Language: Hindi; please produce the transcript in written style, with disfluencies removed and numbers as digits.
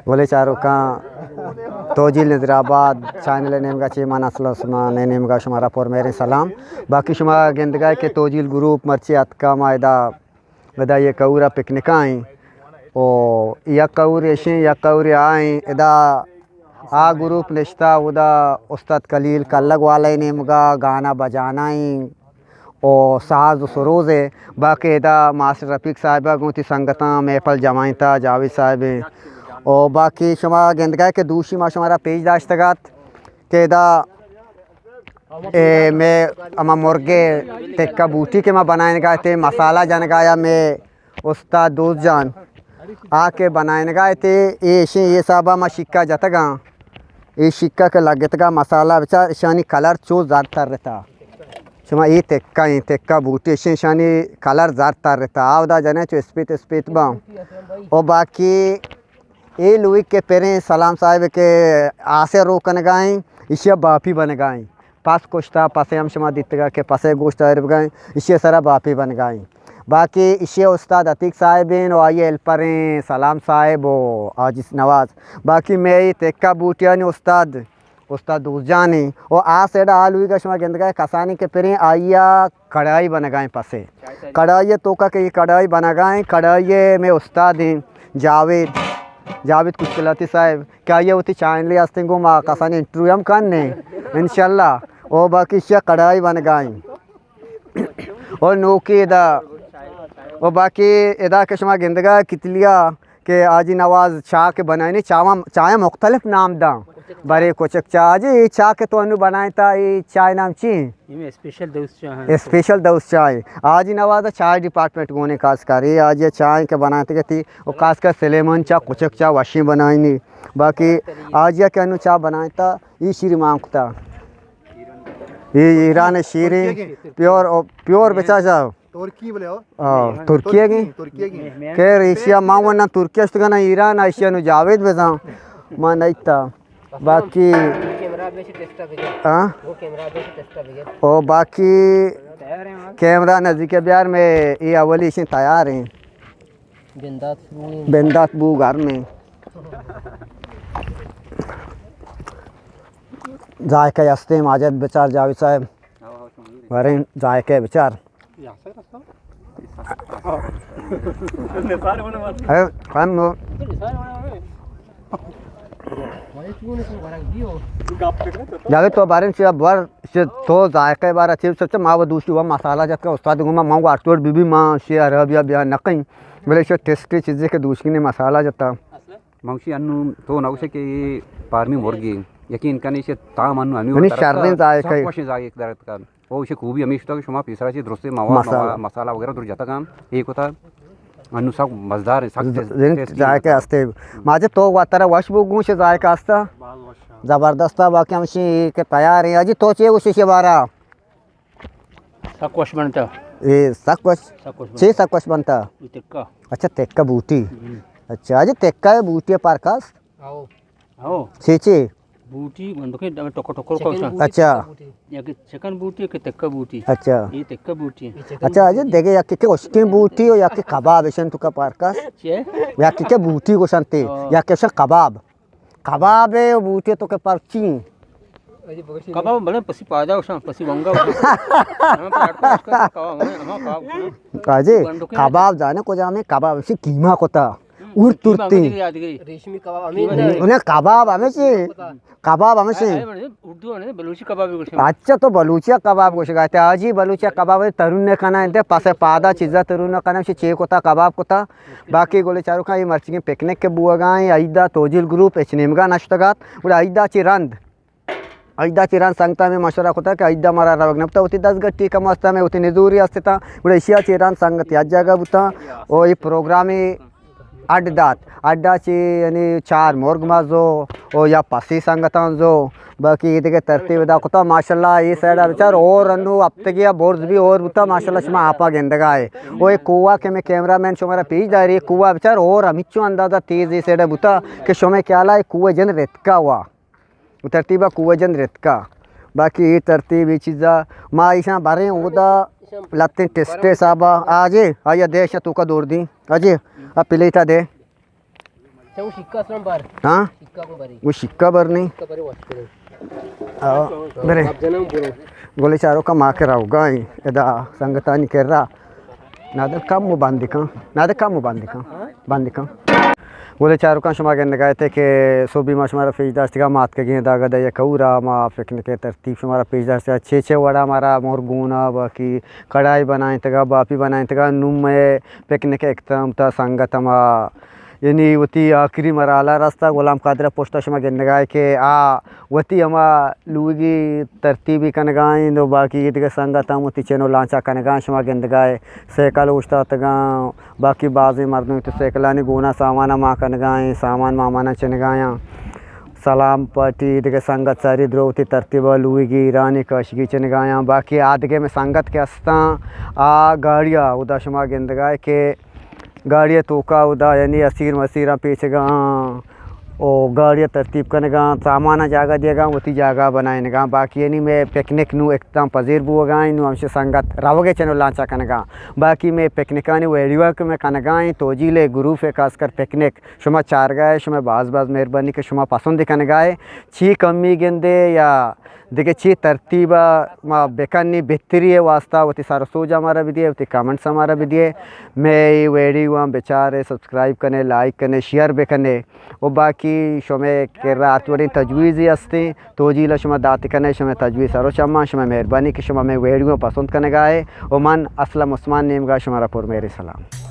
बोले चारों का तोजिल नजराबाद चैनल नेम का चीमान असलमा ने नेम का शुमारा पर मेरे सलाम बाकी शुमा गेंदगाय के तोजिल ग्रुप मर्ची अतका मायदा वदा ये कौरा पिकनिक आई ओ या कौर ऐसे या कौर आई इदा आ ग्रुप निश्ता उदा उस्ताद कलील कल्लग वाले नेम का गाना बजाना ही और साज सरोज़ है बाकी इदा मास्टर रफ़ीक साहिबा गोती संगता महफल जमाइता जावेद साहिब और बाकी शुमा गेंदगाय के दूसरी माँ शुमारा पेज दाश्तगात के दा मैं अमा मुर्गे टिक्का बूटी के माँ बनाए गए थे मसाला जन गाया मैं उस्ताद दोस्त जान आके बनाए गए थे ये साबा माँ शिक्का जतगा ये शिक्का के लगतगा मसाला बेचार शानी कलर चो ज़्यादा रहता शुमा ये टिक्का बूटी शानी कलर ज़्यादा रहता आवदा जने चो स्पीत बा और बाकी ये लुई के पेरें सलाम साहिब के आसे रोकन गाएँ इसे बापी बन गाएँ पास कुश्ता पासे हम शुमा दितगा के पासे गोश्त गए इसे सारा बापी बन गाएँ बाकी इसे उस्ताद अतीक साहिबिन और आइए हेल्परें सलाम साहिब और आजिस नवाज बाकी मैं ये टिक्का बूटिया ने उस्ताद दूजानी और आ सेडा आलू का शुमा गेंद गए कसानी के पेरें आइया कढ़ाई बन गाएँ पासे कढ़ाई तो का के कढ़ाई बना गाएँ कढ़ाई में उस्ताद हैं जावेद कुशलती साहब क्या ये होती चैनल आस्ते को माँ कसानी इंटरव्यू हम करने इंशाल्लाह और बाकी शे कढ़ाई बन गई और नोकी इदा और बाकी इदा के शुमा गेंदगा कितलिया के आजी नवाज चाह के बनाए नहीं चाय मुख्तलिफ नाम दा बड़े कोचक चाह जी चाह के तो अनु बनाए था ये चाय नाम ची स्पेशल दोस्त चाय आज ही नवाज चाय डिपार्टमेंट गोने खास कर ये आज ये चाय के बनाते थी और खास कर सलेमन चाह कुचक चाह वाशी बनाई नहीं बाकी आज ये क्या अनु चाह बनाए था ये शीरी मांगता ये ईरान शीरी प्योर बेचा चाह तुर्की बोले हो तुर्की की खैर एशिया माँ वरना तुर्की तो ना ईरान एशिया नु जावेद बेचा माँ नहीं था बाकी और बाकी कैमरा नज़दीक बिहार में ये अवली से तैयार हैं बिंदात बू घर में जायका हस्ते माजद बेचार जावेद साहब वरें जायका बेचार जावे तो बारे से बार से तो जायका बार अच्छे सबसे माँ वो दूसरी हुआ मसाला जब का उस्ताद घुमा माँ को आटोड़ बीबी माँ से अरबिया बिया नकई बोले से टेस्टी चीज़ें के दूसरी ने मसाला जता मांगशी अन्नू तो ना उसे के पारमी मुर्गी यकीन करने से ताम अन्नू अन्नू शर्रें जायका कोशिश जाए एक दर्द का वो उसे खूबी हमेशा तो शुमा पिसरा से दुरुस्ते मावा मसाला वगैरह दूर जाता काम एक होता अन्नू सब मज़ेदार जायका हस्ते माजे तो वातारा वश बुगू से जायका हस्ता ज़बरदस्त बाकी हम के तैयार हैं अजी तो चे उसी से बारा सकवश बनता ये सकवश बनता अच्छा टिक्का बूटी अच्छा अजी टिक्का बूटी पार कास आओ चे बूटी बंदोके टोको अच्छा या कि चिकन बूटी के टिक्का बूटी अच्छा ये टिक्का बूटी अच्छा अजी देखे या कि उसकी बूटी हो या कि कबाब ऐसा तो का पार कास या कि बूटी को संते या कि कबाब है बूटी तो के पार ची कबाब बड़े पसी पादा उस पसी वंगा काजे कबाब जाने को जामे कबाब से कीमा कोता उड़ तुरती रेशमी कबाब उन्हें कबाब हमें से उर्दू ने बलूची कबाब अच्छा तो बलूचिया कबाब को शिकायत है आज ही बलूचिया कबाब तरुण ने खाना है पासे पादा चीज़ा तरुण ने खाना से चेक होता कबाब कोता बाकी गोले चारों का ये मर्ची पिकनिक के बुआ गाएँ आइदा तोजिल ग्रुप एचनेमगा नश्तगात उड़ा आइदा चिरान संगता में मशवरा होता है कि आइदा मारा रवगनपता होती 10 गट्टी का मस्ता में होती निजूरी अस्तिता उड़ा एशिया चिरान संगत याद जगह बुता और ये प्रोग्राम अड्डा ची यानी 4 मुर्ग माजो और या पसी संगता जो बाकी इधर के तरतीब दा कुता माशाल्लाह ये साइड बेचार और अनु अब तक या बोर्ड्स भी और बुता माशाल्लाह शुमा आपा गेंदगा है वो एक कुआ के मैं कैमरामैन शुमारा पीछ जा रही है कुआ बेचार और अमिचो अंदाजा तेज ये साइड बुता कि शुमे क्या ला कुआ जन रेतका हुआ तरतीबा कुआ जन रेतका बाकी ये तरतीब ये चीज़ा माँ ऐसा बारे उदा लत्ते टेस्टे साहबा आजे आया दे तू का दौड़ दी अजय अब प्लेटा दे वो शिक्का असलम बार हाँ शिक्का को बारी वो शिक्का भर नहीं शिक्का बारी वाच करो बरे आप जन्म बोलो गोले चारों का माँ के राव गाय यदा संगता नहीं कर रहा नादर कम वो बांधिका बोले चारों का शुमा कहने गए थे कि सोबी माँ शुमारा पेज दाश्त का मात के गेंदा गदा या कौरा माँ फेंकने के तरतीब शुमारा पेज दाश्त का छे वड़ा हमारा मोर गुना बाकी कढ़ाई बनाए तगा बापी बनाए तगा नुम में फेंकने के एकदम था संगत मा यानी वती आखिरी मराला रास्ता गुलाम कादरा पोस्टा शुमा कहने गए कि वती हमा लुगी तरतीबी कन गाय दो बाकी इधर संगत हम वती चेनो लांचा कन गाय शुमा कहने गए सैकल उछता तगा बाकी बाजी मर्दों तो सैकलानी गुना सामान माँ कन गाय सामान मामाना चन गाया सलाम पार्टी इधर संगत सारी द्रौती तरतीब लुगी रानी कशगी चन गाया बाकी आदगे में संगत के अस्ता गाड़िया उदा शुमा कहने गए कि गाड़ियाँ तोका उदा यानी असीर मसीरा पीछेगा ओ गाड़ियाँ तरतीब करेगा सामान जागा देगा वती जागा बनाएगा बाकी यानी मैं पिकनिक नू एकदम पजीर बुगा नू हमसे संगत रावगे चनो लांचा कनगा बाकी मैं पिकनिकानी वेडिवा के मैं कनगा तोजीले ग्रुप है खासकर पिकनिक शुमा चार गाए शुमा बाज मेहरबानी के शुमा पसंद कनगाए छी कमी गेंदे या देखिए छी तरतीबा माँ बेकानी बेहतरी है वास्ता वती सारा सोजा हमारा भी दिए वती कमेंट्स हमारा भी दिए मैं वेडी वहाँ बेचारे सब्सक्राइब करने लाइक करने शेयर भी करने और बाकी शुमे के रात वरी तजवीज़ हस्ती तोजीला शुमा दाती करने शुमे तजवीज़ सरो शम्मा शुमे मेहरबानी की शुमा मैं वेडियो पसंद करने गाए और मन असलम उस्मान नीम गा शुमारा पुर मेरे सलाम।